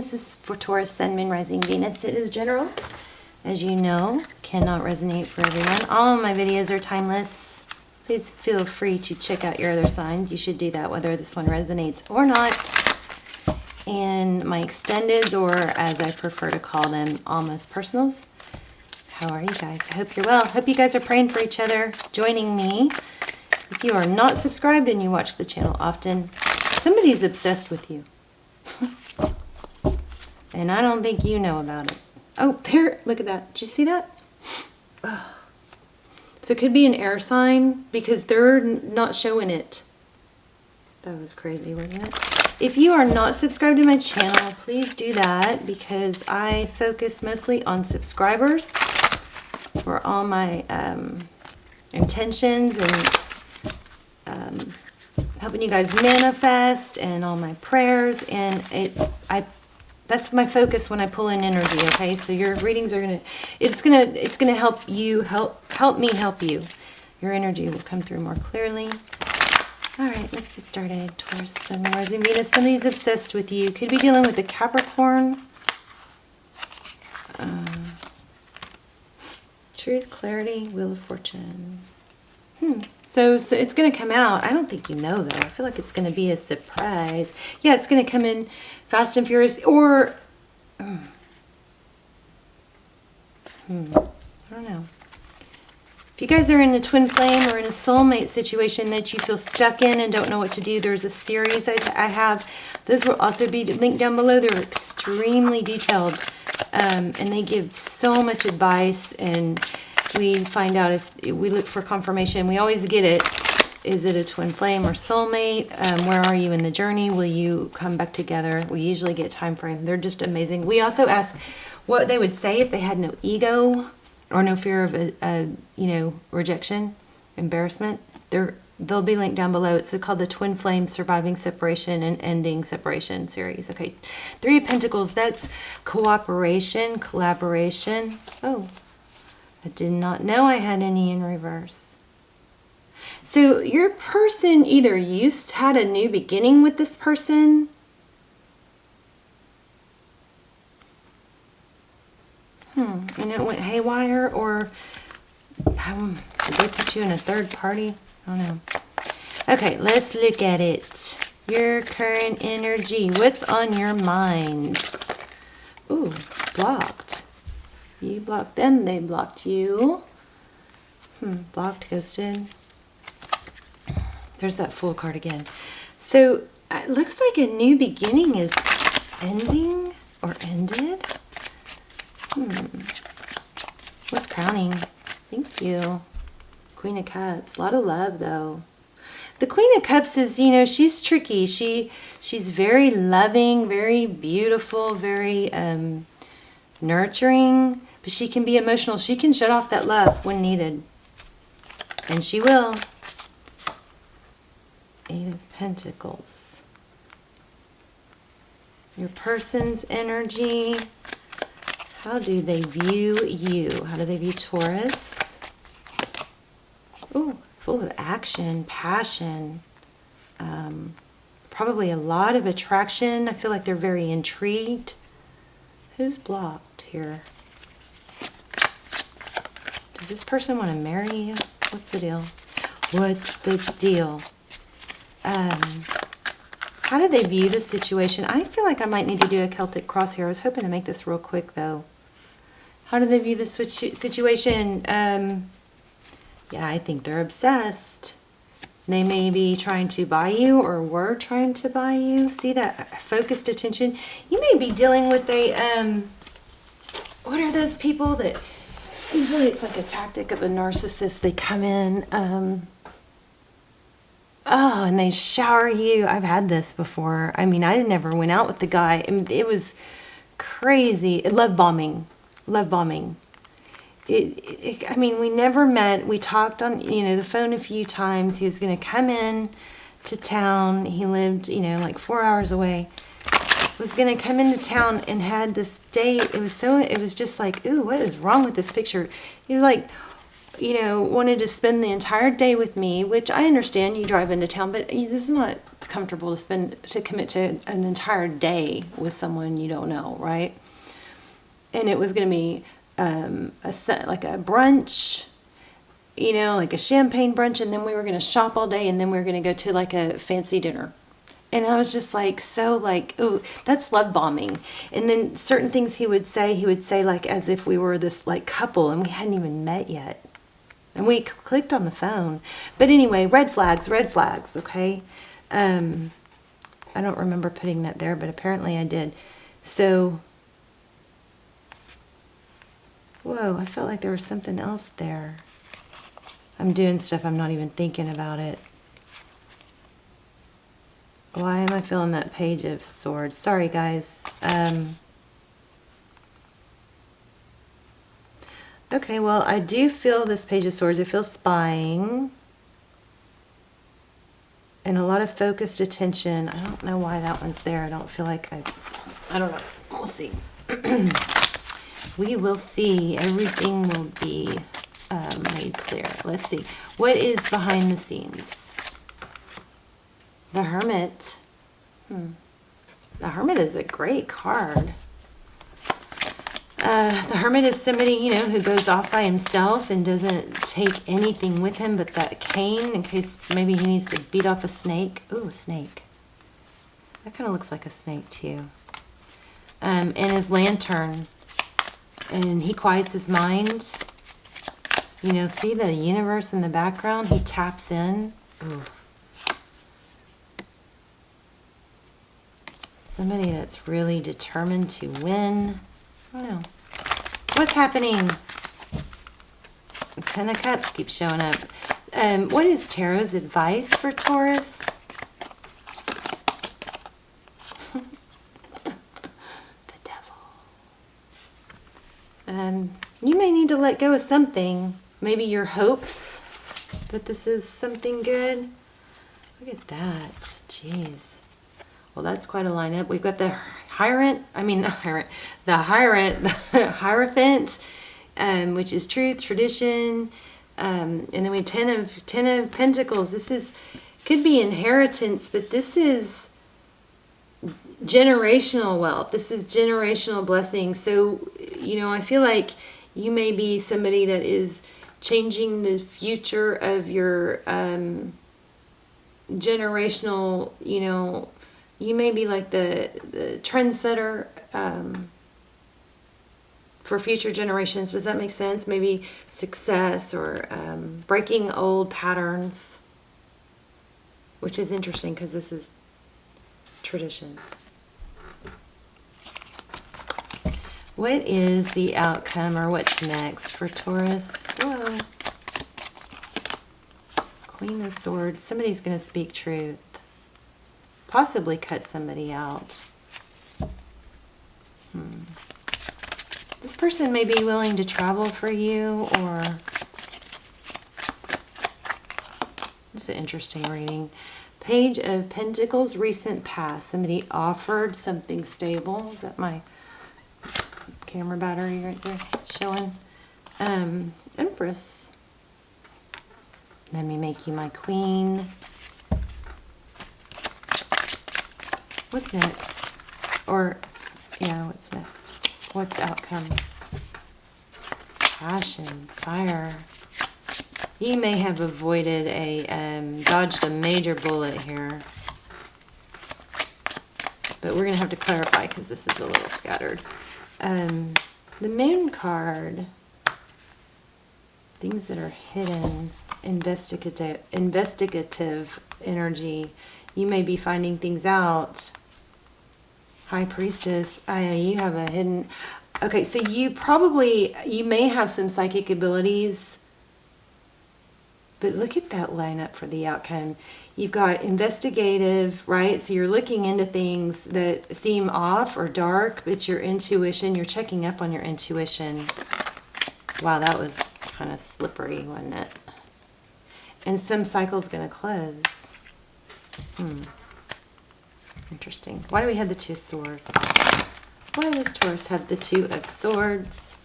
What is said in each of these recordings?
This is for Taurus, Sun, Moon, Rising, Venus. It is general. As you know, cannot resonate for everyone. All of my videos are timeless. Please feel free to check out your other signs. You should do that whether this one resonates or not. And my extendeds, or as I prefer to call them, almost personals. How are you guys? I hope you're well. Hope you guys are praying for each other, joining me. If you are not subscribed and you watch the channel often, somebody's obsessed with you. And I don't think you know about it. Oh, there, look at that. Did you see that? Oh. So it could be an air sign because they're not showing it. That was crazy, wasn't it? If you are not subscribed to my channel, please do that because I focus mostly on subscribers for all my intentions and helping you guys manifest and all my prayers. And that's my focus when I pull in energy. Okay, so your readings are it's gonna help you help me help you. Your energy will come through more clearly. All right, let's get started. Taurus, Sun, Rising, Venus. Somebody's obsessed with you. Could be dealing with a Capricorn. Truth, clarity, Wheel of Fortune. So it's going to come out. I don't think you know, though. I feel like it's going to be a surprise. Yeah, it's going to come in fast and furious. Or, I don't know. If you guys are in a twin flame or in a soulmate situation that you feel stuck in and don't know what to do, there's a series I have. Those will also be linked down below. They're extremely detailed. And they give so much advice, and we find out if we look for confirmation. We always get it. Is it a twin flame or soulmate? Where are you in the journey? Will you come back together? We usually get time frame. They're just amazing. We also ask what they would say if they had no ego or no fear of rejection, embarrassment. They'll be linked down below. It's called the Twin Flame Surviving Separation and Ending Separation series. Okay, Three of Pentacles. That's cooperation, collaboration. Oh, I did not know I had any in reverse. So your person either had a new beginning with this person, and it went haywire, or did they put you in a third party? I don't know. Okay, let's look at it. Your current energy. What's on your mind? Ooh, blocked. You blocked them, they blocked you. Blocked, ghosted. There's that Fool card again. So it looks like a new beginning is ending or ended. What's crowning? Thank you. Queen of Cups. A lot of love, though. The Queen of Cups is, she's tricky. She's very loving, very beautiful, very nurturing, but she can be emotional. She can shut off that love when needed. And she will. Eight of Pentacles. Your person's energy. How do they view you? How do they view Taurus? Ooh, full of action, passion. Probably a lot of attraction. I feel like they're very intrigued. Who's blocked here? Does this person want to marry you? What's the deal? What's the deal? How do they view the situation? I feel like I might need to do a Celtic cross here. I was hoping to make this real quick, though. How do they view the situation? Yeah, I think they're obsessed. They may be trying to buy you, or were trying to buy you. See that focused attention? You may be dealing with a, what are those people that, usually it's like a tactic of a narcissist. They come in, and they shower you. I've had this before. I mean, I never went out with the guy. I mean, it was crazy. Love bombing. Love bombing. I mean, we never met. We talked on, the phone a few times. He was going to come in to town. He lived, like 4 hours away. Was going to come into town and had this date. It was just like, ooh, what is wrong with this picture? He was like, wanted to spend the entire day with me, which I understand. You drive into town, but this is not comfortable to commit to an entire day with someone you don't know, right? And it was going to be like a brunch, you know, like a champagne brunch, and then we were going to shop all day, and then we were going to go to like a fancy dinner. And I was just like, so like, ooh, that's love bombing. And then certain things he would say like as if we were this like couple and we hadn't even met yet. And we clicked on the phone. But anyway, red flags, okay? I don't remember putting that there, but apparently I did. So, whoa, I felt like there was something else there. I'm doing stuff, I'm not even thinking about it. Why am I feeling that Page of Swords? Sorry, guys. Okay, well, I do feel this Page of Swords. I feel spying. And a lot of focused attention. I don't know why that one's there. I don't feel like I don't know. We'll see. We will see. Everything will be made clear. Let's see. What is behind the scenes? The Hermit. The Hermit is a great card. The Hermit is somebody, you know, who goes off by himself and doesn't take anything with him but that cane in case maybe he needs to beat off a snake. Ooh, a snake. That kind of looks like a snake too. And his lantern. And he quiets his mind. You know, see the universe in the background? He taps in. Ooh. Somebody that's really determined to win. I don't know. What's happening? Ten of Cups keeps showing up. What is Tarot's advice for Taurus? The Devil. You may need to let go of something. Maybe your hopes that this is something good. Look at that. Jeez. Well, that's quite a lineup. We've got the Hierophant, which is truth, tradition, and then we have Ten of Pentacles. This could be inheritance, but this is generational wealth. This is generational blessing. So, you know, I feel like you may be somebody that is changing the future of your generational, you know. You may be like the trendsetter for future generations. Does that make sense? Maybe success or breaking old patterns, which is interesting because this is tradition. What is the outcome or what's next for Taurus? Whoa. Queen of Swords. Somebody's going to speak truth. Possibly cut somebody out. This person may be willing to travel for you, or it's an interesting reading. Page of Pentacles, recent past. Somebody offered something stable. Is that my camera battery right there showing? Empress. Let me make you my queen. What's next? Or, yeah, what's next? What's outcome? Passion, fire. You may have avoided dodged a major bullet here. But we're going to have to clarify because this is a little scattered. The Moon card. Things that are hidden. Investigative energy. You may be finding things out. High Priestess. You have a hidden... Okay, so you may have some psychic abilities. But look at that lineup for the outcome. You've got investigative, right? So you're looking into things that seem off or dark, but your intuition, you're checking up on your intuition. Wow, that was kind of slippery, wasn't it? And some cycle's going to close. Interesting. Why do we have the Two of Swords? Why does Taurus have the Two of Swords?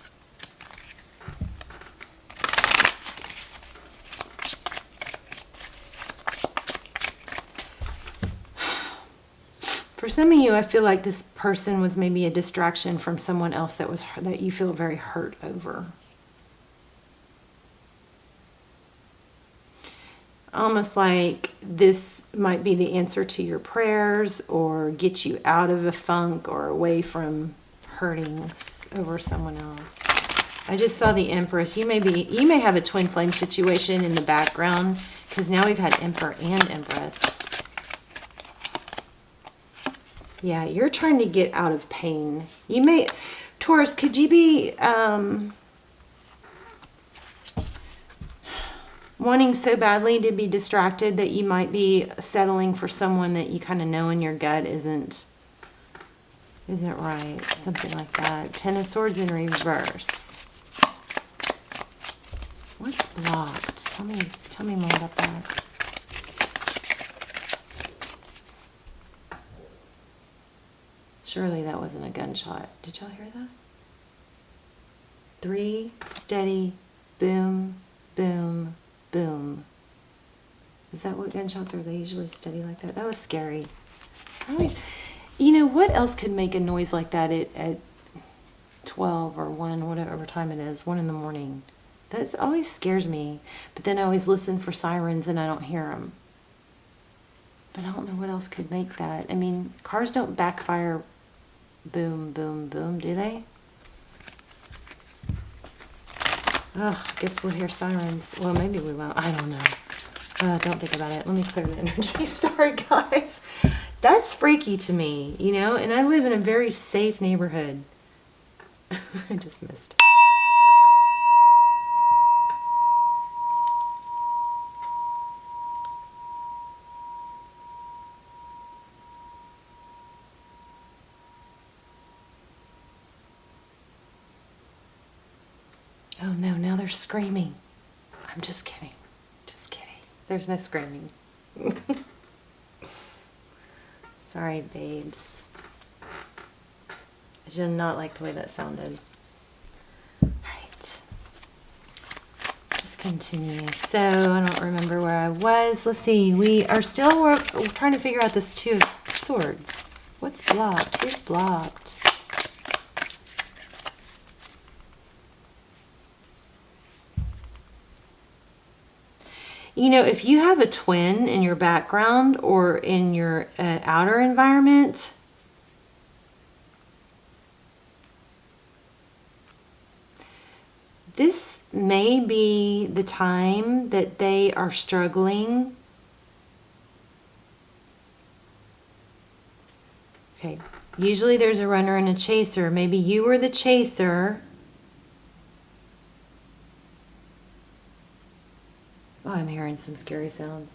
For some of you, I feel like this person was maybe a distraction from someone else that you feel very hurt over. Almost like this might be the answer to your prayers or get you out of a funk or away from hurting over someone else. I just saw the Empress. You may have a twin flame situation in the background, because now we've had Emperor and Empress. Yeah, you're trying to get out of pain. You may, Taurus, could you be wanting so badly to be distracted that you might be settling for someone that you kind of know in your gut isn't right? Something like that. Ten of Swords in reverse. What's blocked? Tell me more about that. Surely that wasn't a gunshot. Did y'all hear that? 3 steady boom, boom, boom. Is that what gunshots are? They usually steady like that? That was scary. You know, what else could make a noise like that at 12 or 1, whatever time it is, 1 in the morning? That always scares me. But then I always listen for sirens and I don't hear them. But I don't know what else could make that. I mean, cars don't backfire boom, boom, boom, do they? Oh, I guess we'll hear sirens. Well, maybe we won't. I don't know. Don't think about it. Let me clear the energy. Sorry, guys. That's freaky to me, you know? And I live in a very safe neighborhood. I just missed. Oh no, now they're screaming. I'm just kidding. Just kidding. There's no screaming. Sorry, babes. I did not like the way that sounded. Alright. Let's continue. So, I don't remember where I was. Let's see. We are still we're trying to figure out this 2 of Swords. What's blocked? Who's blocked? You know, if you have a twin in your background or in your outer environment, this may be the time that they are struggling. Okay, usually there's a runner and a chaser. Maybe you were the chaser. Oh, I'm hearing some scary sounds.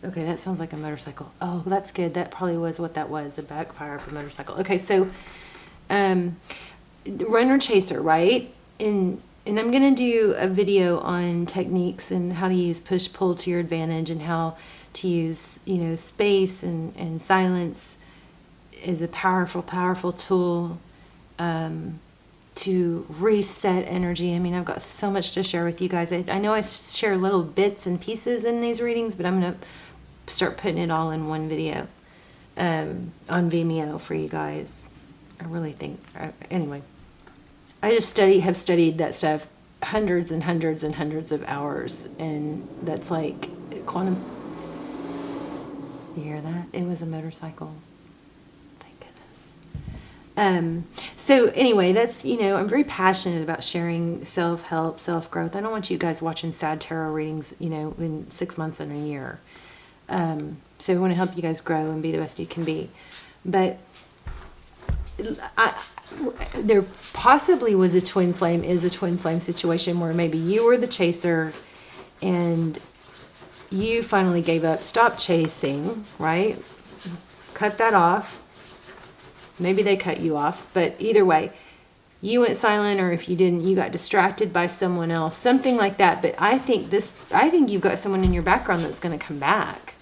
Okay, that sounds like a motorcycle. Oh, that's good. That probably was what that was, a backfire of a motorcycle. Okay, so runner chaser, right? And I'm going to do a video on techniques and how to use push-pull to your advantage and how to use, you know, space and silence is a powerful, powerful tool to reset energy. I mean, I've got so much to share with you guys. I know I share little bits and pieces in these readings, but I'm going to start putting it all in one video on Vimeo for you guys. I really think, anyway, I just have studied that stuff hundreds and hundreds and hundreds of hours, and that's like quantum. You hear that? It was a motorcycle. So anyway, that's, you know, I'm very passionate about sharing self-help, self-growth. I don't want you guys watching sad tarot readings, you know, in 6 months and a year. So I want to help you guys grow and be the best you can be. But there possibly was a twin flame situation where maybe you were the chaser and you finally gave up, stopped chasing, right? Cut that off. Maybe they cut you off, but either way, you went silent, or if you didn't, you got distracted by someone else, something like that. But I think you've got someone in your background that's going to come back.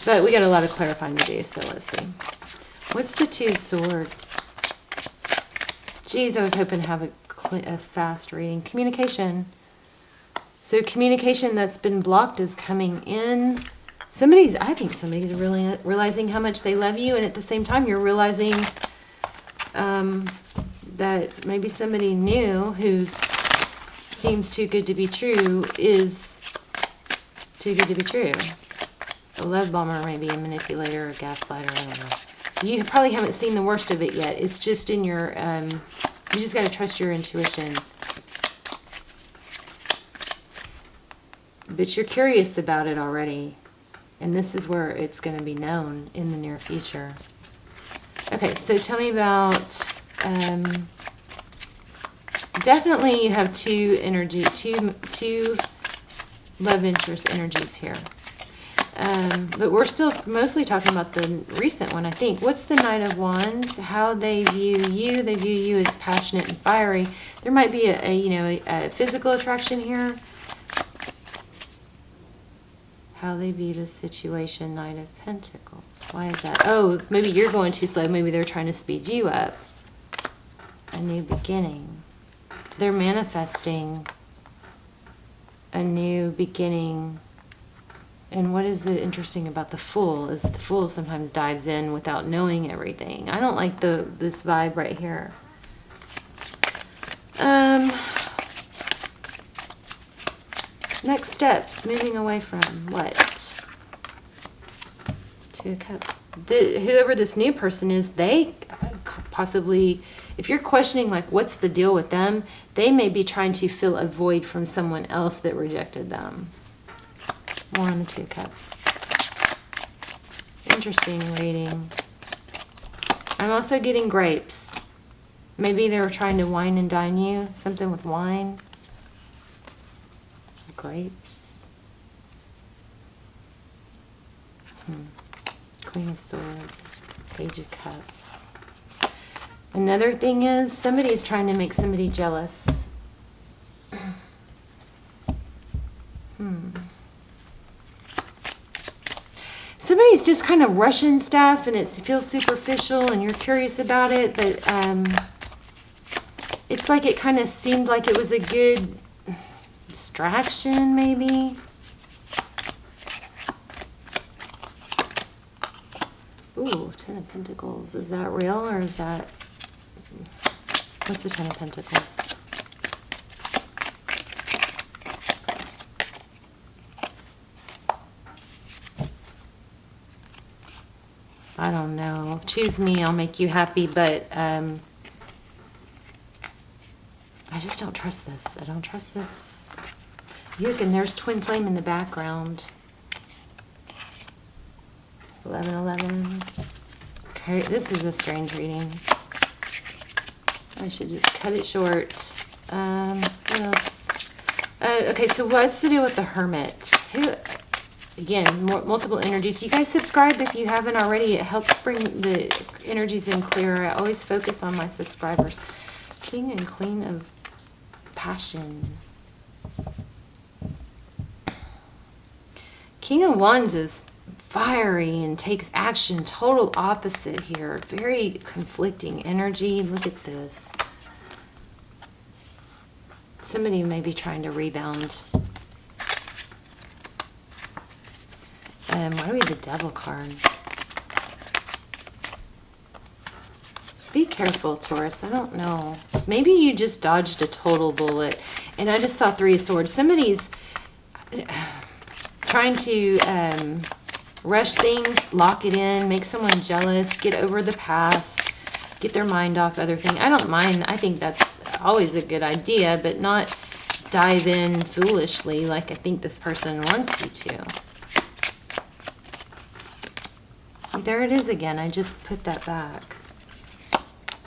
But we got a lot of clarifying to do, so let's see. What's the 2 of Swords? Geez, I was hoping to have a fast reading. Communication. So communication that's been blocked is coming in. I think somebody's really realizing how much they love you, and at the same time, you're realizing that maybe somebody new who seems too good to be true is too good to be true. A love bomber, maybe a manipulator, a gaslighter, I don't know. You probably haven't seen the worst of it yet. It's just in your, you just got to trust your intuition. But you're curious about it already. And this is where it's going to be known in the near future. Okay, so tell me about, definitely you have two love interest energies here. But we're still mostly talking about the recent one, I think. What's the Knight of Wands? How they view you. They view you as passionate and fiery. There might be a physical attraction here. How they view the situation, Knight of Pentacles. Why is that? Oh, maybe you're going too slow. Maybe they're trying to speed you up. A new beginning. They're manifesting a new beginning. And what is the interesting about the Fool is the Fool sometimes dives in without knowing everything. I don't like this vibe right here. Next steps, moving away from what? Two of Cups. Whoever this new person is, they possibly, if you're questioning like what's the deal with them, they may be trying to fill a void from someone else that rejected them. More on the Two of Cups. Interesting reading. I'm also getting grapes. Maybe they were trying to wine and dine you. Something with wine. Grapes. Queen of Swords. Page of Cups. Another thing is somebody is trying to make somebody jealous. Somebody's just kind of rushing stuff and it feels superficial and you're curious about it, but it's like it kind of seemed like it was a good distraction, maybe. Ooh, Ten of Pentacles. Is that real or is that... What's the Ten of Pentacles? I don't know. Choose me, I'll make you happy, but I just don't trust this. I don't trust this. Look, and there's twin flame in the background. 1111. Okay, this is a strange reading. I should just cut it short. What else? Okay, so what's the deal with the Hermit? Again, multiple energies. You guys subscribe if you haven't already. It helps bring the energies in clearer. I always focus on my subscribers. King and Queen of Passion. King of Wands is fiery and takes action. Total opposite here. Very conflicting energy. Look at this. Somebody may be trying to rebound. Why do we have the Devil card? Be careful, Taurus. I don't know. Maybe you just dodged a total bullet. And I just saw Three of Swords. Somebody's trying to rush things, lock it in, make someone jealous, get over the past, get their mind off other things. I don't mind. I think that's always a good idea, but not dive in foolishly like I think this person wants you to. There it is again. I just put that back.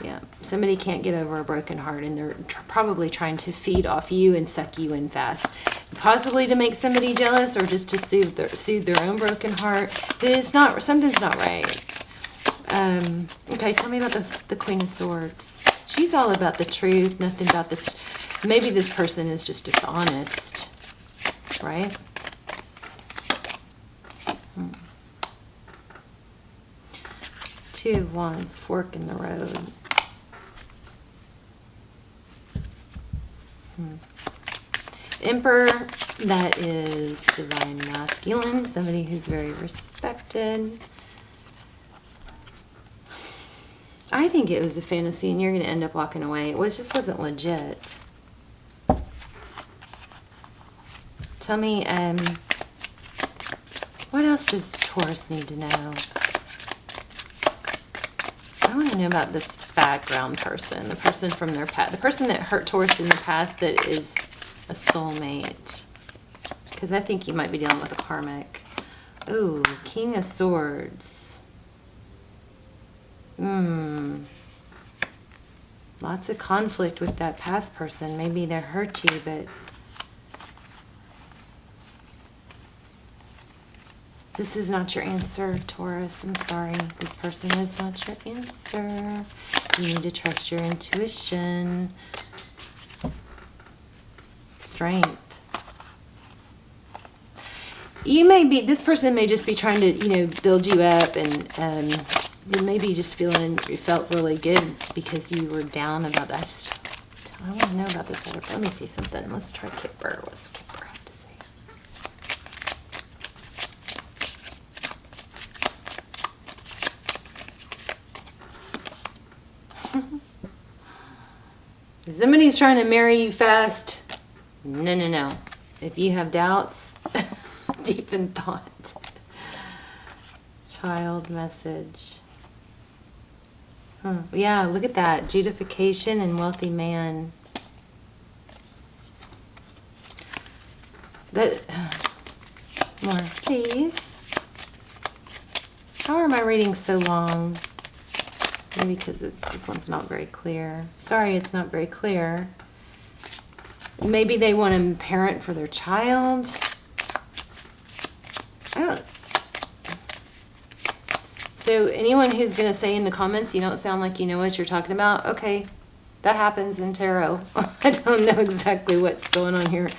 Yeah, somebody can't get over a broken heart and they're probably trying to feed off you and suck you in fast. Possibly to make somebody jealous or just to soothe their own broken heart. But it's not, something's not right. Okay, tell me about the Queen of Swords. She's all about the truth, nothing about the... Maybe this person is just dishonest, right? Two of Wands, fork in the road. Emperor, that is divine masculine, somebody who's very respected. I think it was a fantasy and you're going to end up walking away. It just wasn't legit. Tell me, what else does Taurus need to know? I want to know about this background person, the person from their past, the person that hurt Taurus in the past that is a soulmate. Because I think you might be dealing with a karmic. Ooh, King of Swords. Lots of conflict with that past person. Maybe they hurt you, but this is not your answer, Taurus. I'm sorry. This person is not your answer. You need to trust your intuition. Strength. You may be, this person may just be trying to, you know, build you up, and you may be just feeling, you felt really good because you were down about that. I want to know about this other. Let me see something. Let's try Kipper. What's Kipper have to say? If somebody's trying to marry you fast, no, no, no. If you have doubts, deep in thought. Child message. Yeah, look at that. Judification and wealthy man. More, please. How are my readings so long? Maybe because this one's not very clear. Sorry, it's not very clear. Maybe they want a parent for their child. I don't. So anyone who's going to say in the comments, you don't sound like you know what you're talking about, okay, that happens in tarot. I don't know exactly what's going on here.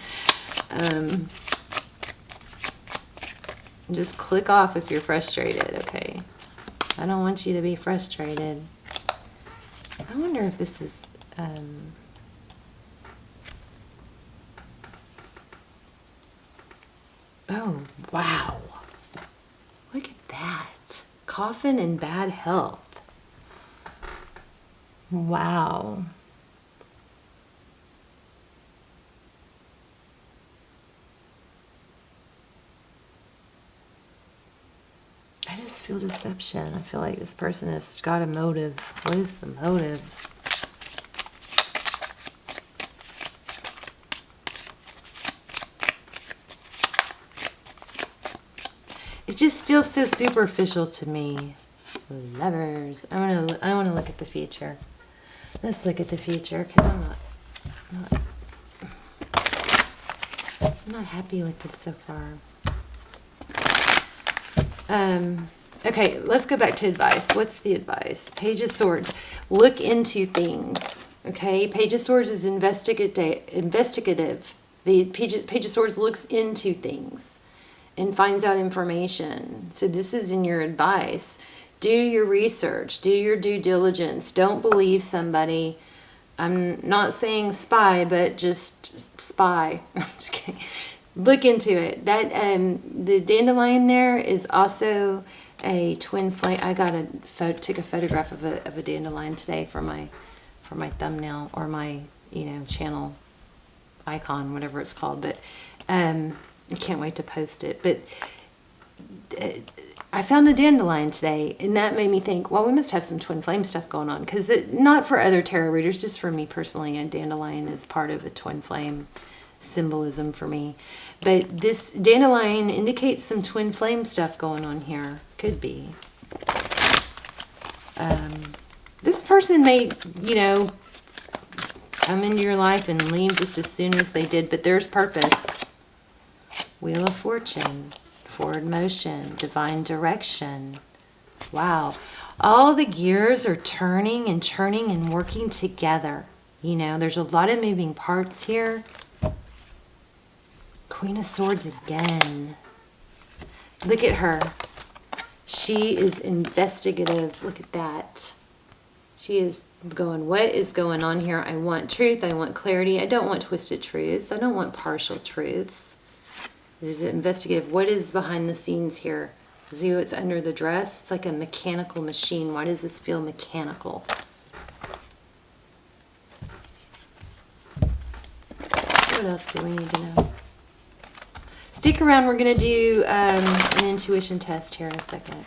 Just click off if you're frustrated, okay? I don't want you to be frustrated. I wonder if this is... Oh, wow. Look at that. Coffin in bad health. Wow. I just feel deception. I feel like this person has got a motive. What is the motive? It just feels so superficial to me. Lovers. I want to look at the future. Let's look at the future, because I'm not happy with this so far. Okay, let's go back to advice. What's the advice? Page of Swords. Look into things. Okay, Page of Swords is investigative. The Page of Swords looks into things and finds out information. So this is in your advice. Do your research. Do your due diligence. Don't believe somebody. I'm not saying spy, but just spy. Just kidding. Look into it. That the dandelion there is also a twin flame. I took a photograph of a dandelion today for my thumbnail or my channel icon, whatever it's called. But I can't wait to post it. But I found a dandelion today, and that made me think, well, we must have some twin flame stuff going on, because not for other tarot readers, just for me personally, a dandelion is part of a twin flame symbolism for me. But this dandelion indicates some twin flame stuff going on here. Could be. This person may, come into your life and leave just as soon as they did, but there's purpose. Wheel of Fortune, forward motion, divine direction. Wow. All the gears are turning and churning and working together. There's a lot of moving parts here. Queen of Swords again. Look at her. She is investigative. Look at that. She is going, what is going on here? I want truth. I want clarity. I don't want twisted truths. I don't want partial truths. There's an investigative. What is behind the scenes here? See what's under the dress? It's like a mechanical machine. Why does this feel mechanical? What else do we need to know? Stick around. We're going to do an intuition test here in a second.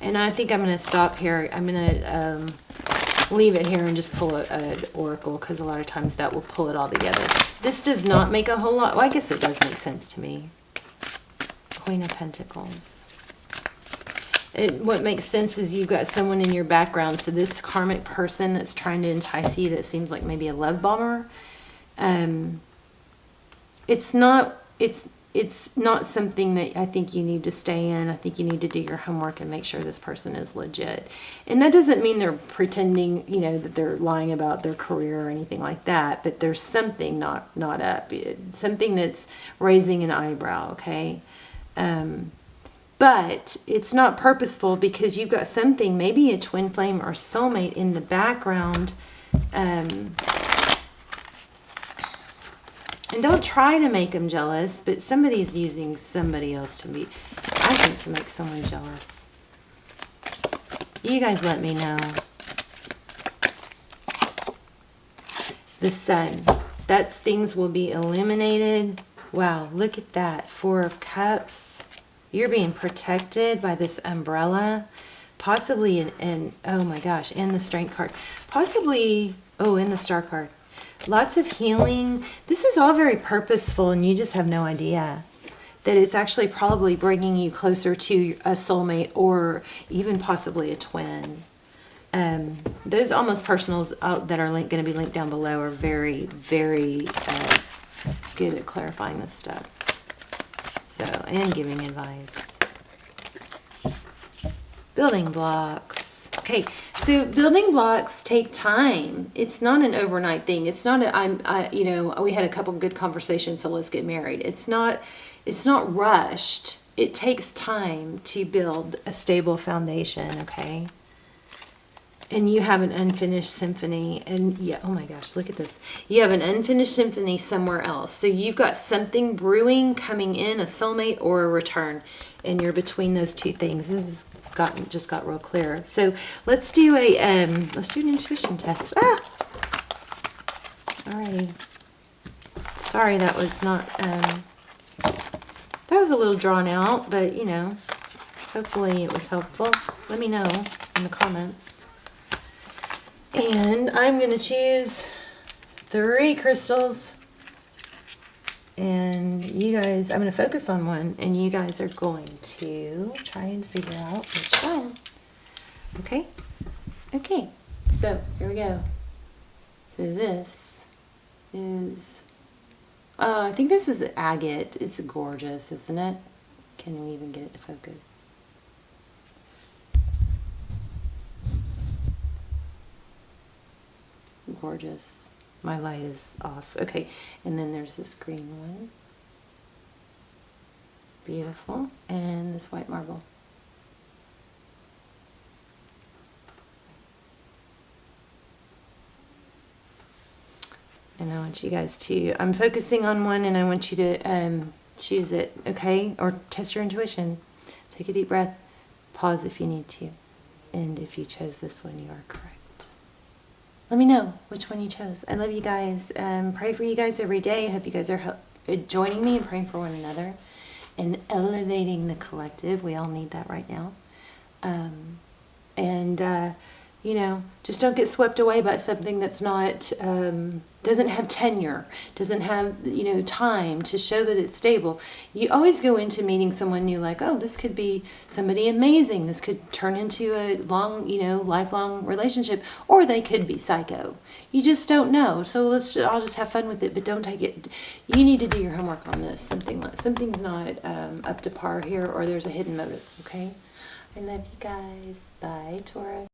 And I think I'm going to stop here. I'm going to leave it here and just pull an oracle, because a lot of times that will pull it all together. This does not make a whole lot. Well, I guess it does make sense to me. Queen of Pentacles. What makes sense is you've got someone in your background. So this karmic person that's trying to entice you, that seems like maybe a love bomber. It's not something that I think you need to stay in. I think you need to do your homework and make sure this person is legit. And that doesn't mean they're pretending, you know, that they're lying about their career or anything like that. But there's something not up. Something that's raising an eyebrow, okay? But it's not purposeful, because you've got something, maybe a twin flame or soulmate in the background. And don't try to make them jealous, but somebody's using somebody else to be, I think, to make someone jealous. You guys let me know. The Sun. That's things will be illuminated. Wow, look at that. 4 of Cups. You're being protected by this umbrella. Possibly in oh my gosh, and the Strength card. Possibly, oh, in the Star card. Lots of healing. This is all very purposeful, and you just have no idea that it's actually probably bringing you closer to a soulmate, or even possibly a twin. Those almost personals that are going to be linked down below are very, very good at clarifying this stuff. So, and giving advice. Building blocks. Okay, so building blocks take time. It's not an overnight thing. It's not you know, we had a couple good conversations, so let's get married. It's not rushed. It takes time to build a stable foundation, okay? And you have an unfinished symphony, and yeah, oh my gosh, look at this. You have an unfinished symphony somewhere else. So you've got something brewing, coming in, a soulmate or a return, and you're between those two things. This is just got real clear. So let's do an intuition test. Alrighty. Sorry, that was not that was a little drawn out, but you know, hopefully it was helpful. Let me know in the comments. And I'm gonna choose 3 crystals, and you guys, I'm going to focus on one, and you guys are going to try and figure out which one. Okay? Okay. So, here we go. So this is, I think this is agate. It's gorgeous, isn't it? Can we even get it to focus? Gorgeous. My light is off. Okay, and then there's this green one. Beautiful. And this white marble. And I want you guys to, I'm focusing on one, and I want you to choose it, okay? Or test your intuition. Take a deep breath. Pause if you need to. And if you chose this one, you are correct. Let me know which one you chose. I love you guys. Pray for you guys every day. I hope you guys are joining me and praying for one another and elevating the collective. We all need that right now. You know, just don't get swept away by something that's not, doesn't have tenure, doesn't have, you know, time to show that it's stable. You always go into meeting someone new like, oh, this could be somebody amazing. This could turn into a long, you know, lifelong relationship, or they could be psycho. You just don't know. So I'll just have fun with it, but don't take it. You need to do your homework on this. Something's not up to par here, or there's a hidden motive, okay? I love you guys. Bye, Taurus.